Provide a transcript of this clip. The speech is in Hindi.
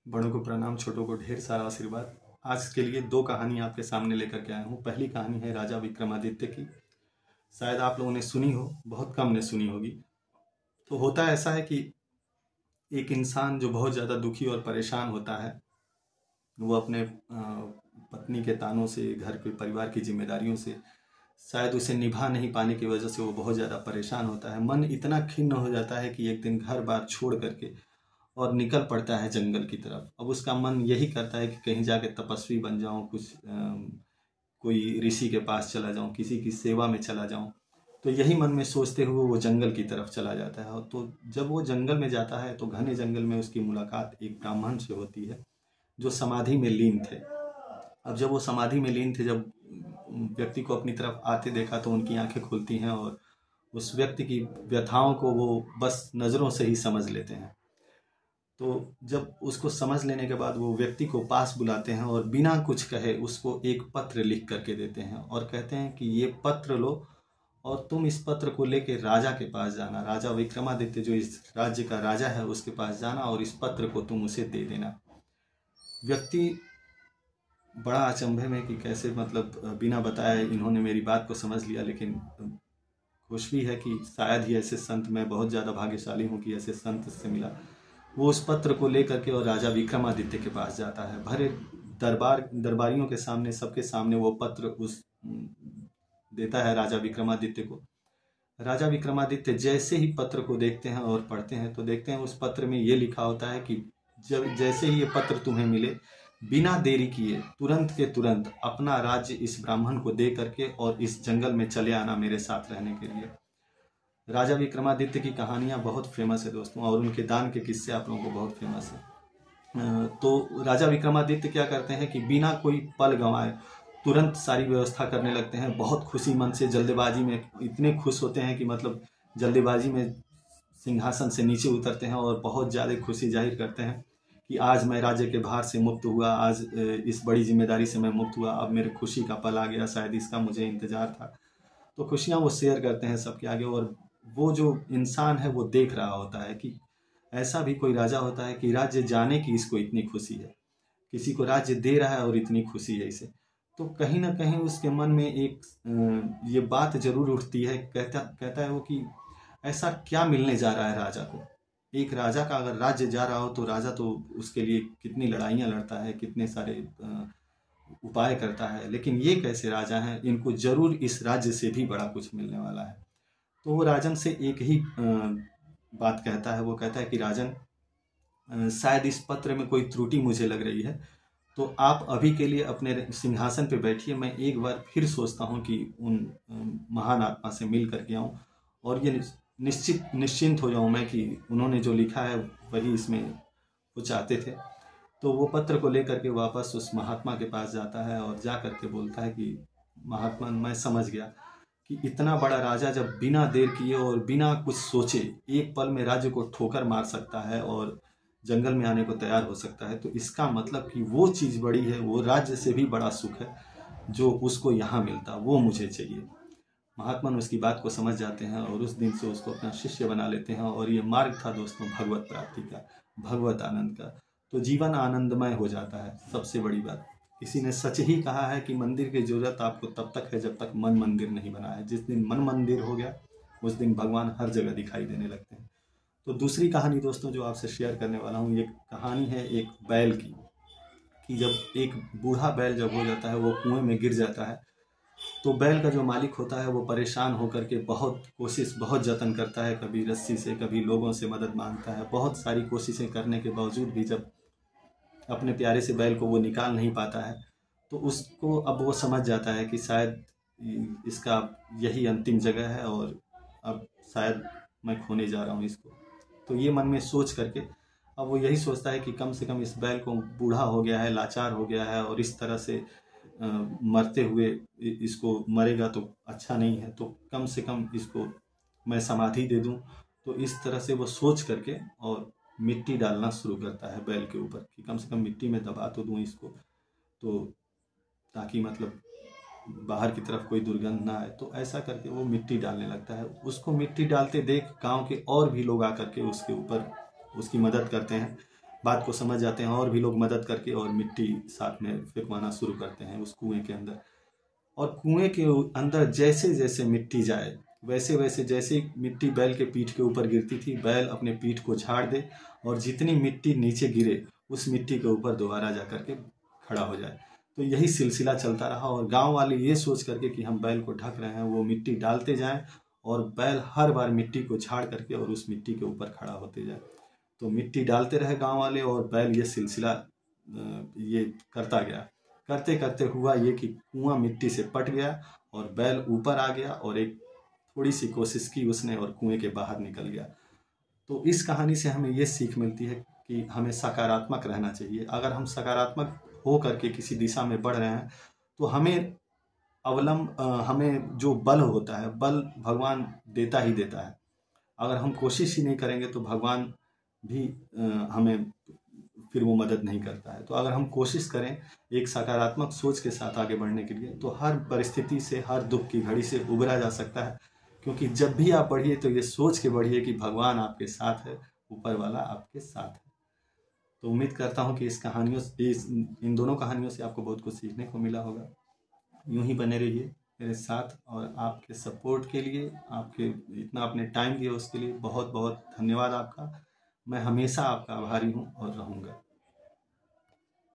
बड़ों को प्रणाम, छोटों को ढेर सारा आशीर्वाद। आज के लिए 2 कहानी आपके सामने लेकर के आया हूँ। पहली कहानी है राजा विक्रमादित्य की। शायद आप लोगों ने सुनी हो, बहुत कम ने सुनी होगी। तो होता ऐसा है कि एक इंसान जो बहुत ज़्यादा दुखी और परेशान होता है, वो अपने पत्नी के तानों से, घर के परिवार की जिम्मेदारियों से शायद उसे निभा नहीं पाने की वजह से वो बहुत ज़्यादा परेशान होता है। मन इतना खिन्न हो जाता है कि एक दिन घर बार छोड़ करके और निकल पड़ता है जंगल की तरफ। अब उसका मन यही करता है कि कहीं जाके तपस्वी बन जाऊं, कुछ कोई ऋषि के पास चला जाऊं, किसी की सेवा में चला जाऊं। तो यही मन में सोचते हुए वो जंगल की तरफ चला जाता है। और तो जब वो जंगल में जाता है तो घने जंगल में उसकी मुलाकात एक ब्राह्मण से होती है जो समाधि में लीन थे। अब जब वो समाधि में लीन थे, जब व्यक्ति को अपनी तरफ आते देखा तो उनकी आंखें खुलती हैं और उस व्यक्ति की व्यथाओं को वो बस नज़रों से ही समझ लेते हैं। तो जब उसको समझ लेने के बाद वो व्यक्ति को पास बुलाते हैं और बिना कुछ कहे उसको एक पत्र लिख करके देते हैं और कहते हैं कि ये पत्र लो और तुम इस पत्र को लेके राजा के पास जाना। राजा विक्रमादित्य जो इस राज्य का राजा है उसके पास जाना और इस पत्र को तुम उसे दे देना। व्यक्ति बड़ा अचंभे में कि कैसे, मतलब बिना बताए इन्होंने मेरी बात को समझ लिया। लेकिन खुश भी है कि शायद ही ऐसे संत, मैं बहुत ज़्यादा भाग्यशाली हूँ कि ऐसे संत से मिला। वो उस पत्र को लेकर के और राजा विक्रमादित्य के पास जाता है। भरे दरबारियों के सामने, सबके सामने वो पत्र उस देता है राजा विक्रमादित्य को। राजा विक्रमादित्य जैसे ही पत्र को देखते हैं और पढ़ते हैं तो देखते हैं उस पत्र में ये लिखा होता है कि जब जैसे ही ये पत्र तुम्हें मिले, बिना देरी किए तुरंत के तुरंत अपना राज्य इस ब्राह्मण को दे करके और इस जंगल में चले आना मेरे साथ रहने के लिए। राजा विक्रमादित्य की कहानियाँ बहुत फेमस है दोस्तों, और उनके दान के किस्से आप लोगों को बहुत फेमस है। तो राजा विक्रमादित्य क्या करते हैं कि बिना कोई पल गंवाए तुरंत सारी व्यवस्था करने लगते हैं। बहुत खुशी मन से, जल्दबाजी में इतने खुश होते हैं कि मतलब जल्दबाजी में सिंहासन से नीचे उतरते हैं और बहुत ज़्यादा खुशी जाहिर करते हैं कि आज मैं राज्य के भार से मुक्त हुआ, आज इस बड़ी जिम्मेदारी से मैं मुक्त हुआ, अब मेरे खुशी का पल आ गया, शायद इसका मुझे इंतजार था। तो खुशियाँ वो शेयर करते हैं सबके आगे। और वो जो इंसान है वो देख रहा होता है कि ऐसा भी कोई राजा होता है कि राज्य जाने की इसको इतनी खुशी है, किसी को राज्य दे रहा है और इतनी खुशी है इसे। तो कहीं ना कहीं उसके मन में एक ये बात जरूर उठती है। कहता है वो कि ऐसा क्या मिलने जा रहा है राजा को। एक राजा का अगर राज्य जा रहा हो तो राजा तो उसके लिए कितनी लड़ाइयाँ लड़ता है, कितने सारे उपाय करता है, लेकिन ये कैसे राजा हैं, इनको जरूर इस राज्य से भी बड़ा कुछ मिलने वाला है। तो वो राजन से एक ही बात कहता है। वो कहता है कि राजन, शायद इस पत्र में कोई त्रुटि मुझे लग रही है, तो आप अभी के लिए अपने सिंहासन पे बैठिए, मैं एक बार फिर सोचता हूँ कि उन महान आत्मा से मिल करके आऊँ और ये निश्चिंत हो जाऊँ मैं कि उन्होंने जो लिखा है वही इसमें वो चाहते थे। तो वो पत्र को लेकर के वापस उस महात्मा के पास जाता है और जा करके बोलता है कि महात्मा, मैं समझ गया कि इतना बड़ा राजा जब बिना देर किए और बिना कुछ सोचे एक पल में राज्य को ठोकर मार सकता है और जंगल में आने को तैयार हो सकता है, तो इसका मतलब कि वो चीज़ बड़ी है, वो राज्य से भी बड़ा सुख है जो उसको यहाँ मिलता, वो मुझे चाहिए। महात्मा उसकी बात को समझ जाते हैं और उस दिन से उसको अपना शिष्य बना लेते हैं। और ये मार्ग था दोस्तों भगवत प्राप्ति का, भगवत आनंद का। तो जीवन आनंदमय हो जाता है। सबसे बड़ी बात, किसी ने सच ही कहा है कि मंदिर की जरूरत आपको तब तक है जब तक मन मंदिर नहीं बना है। जिस दिन मन मंदिर हो गया उस दिन भगवान हर जगह दिखाई देने लगते हैं। तो दूसरी कहानी दोस्तों जो आपसे शेयर करने वाला हूँ, ये कहानी है एक बैल की। कि जब एक बूढ़ा बैल जब हो जाता है, वो कुएं में गिर जाता है, तो बैल का जो मालिक होता है वो परेशान होकर के बहुत कोशिश, बहुत जतन करता है। कभी रस्सी से, कभी लोगों से मदद मांगता है। बहुत सारी कोशिशें करने के बावजूद भी जब अपने प्यारे से बैल को वो निकाल नहीं पाता है, तो उसको अब वो समझ जाता है कि शायद इसका यही अंतिम जगह है और अब शायद मैं खोने जा रहा हूँ इसको। तो ये मन में सोच करके अब वो यही सोचता है कि कम से कम इस बैल को, बूढ़ा हो गया है, लाचार हो गया है और इस तरह से मरते हुए इसको मरेगा तो अच्छा नहीं है, तो कम से कम इसको मैं समाधि दे दूं। तो इस तरह से वो सोच करके और मिट्टी डालना शुरू करता है बैल के ऊपर कि कम से कम मिट्टी में दबा तो दूं इसको, तो ताकि मतलब बाहर की तरफ कोई दुर्गंध ना आए। तो ऐसा करके वो मिट्टी डालने लगता है। उसको मिट्टी डालते देख गांव के और भी लोग आकर के उसके ऊपर उसकी मदद करते हैं। बात को समझ जाते हैं और भी लोग मदद करके और मिट्टी साथ में फेंकवाना शुरू करते हैं उस कुएं के अंदर। और कुएं के अंदर जैसे जैसे मिट्टी जाए वैसे वैसे, जैसे मिट्टी बैल के पीठ के ऊपर गिरती थी, बैल अपने पीठ को झाड़ दे और जितनी मिट्टी नीचे गिरे उस मिट्टी के ऊपर दोबारा जा करके खड़ा हो जाए। तो यही सिलसिला चलता रहा और गांव वाले ये सोच करके कि हम बैल को ढक रहे हैं, वो मिट्टी डालते जाएं और बैल हर बार मिट्टी को झाड़ करके और उस मिट्टी के ऊपर खड़ा होते जाए। तो मिट्टी डालते रहे गांव वाले और बैल ये सिलसिला ये करता गया। करते करते हुआ ये कि कुआं मिट्टी से पट गया और बैल ऊपर आ गया और एक थोड़ी सी कोशिश की उसने और कुएं के बाहर निकल गया। तो इस कहानी से हमें ये सीख मिलती है कि हमें सकारात्मक रहना चाहिए। अगर हम सकारात्मक हो करके किसी दिशा में बढ़ रहे हैं तो हमें हमें जो बल होता है, बल भगवान देता ही देता है। अगर हम कोशिश ही नहीं करेंगे तो भगवान भी हमें फिर वो मदद नहीं करता है। तो अगर हम कोशिश करें एक सकारात्मक सोच के साथ आगे बढ़ने के लिए तो हर परिस्थिति से, हर दुख की घड़ी से उबरा जा सकता है। क्योंकि जब भी आप बढ़िए तो ये सोच के बढ़िए कि भगवान आपके साथ है, ऊपर वाला आपके साथ है। तो उम्मीद करता हूँ कि इन दोनों कहानियों से आपको बहुत कुछ सीखने को मिला होगा। यूं ही बने रहिए मेरे साथ और आपके सपोर्ट के लिए, आपके इतना आपने टाइम दिया उसके लिए बहुत बहुत धन्यवाद आपका। मैं हमेशा आपका आभारी हूँ और रहूँगा।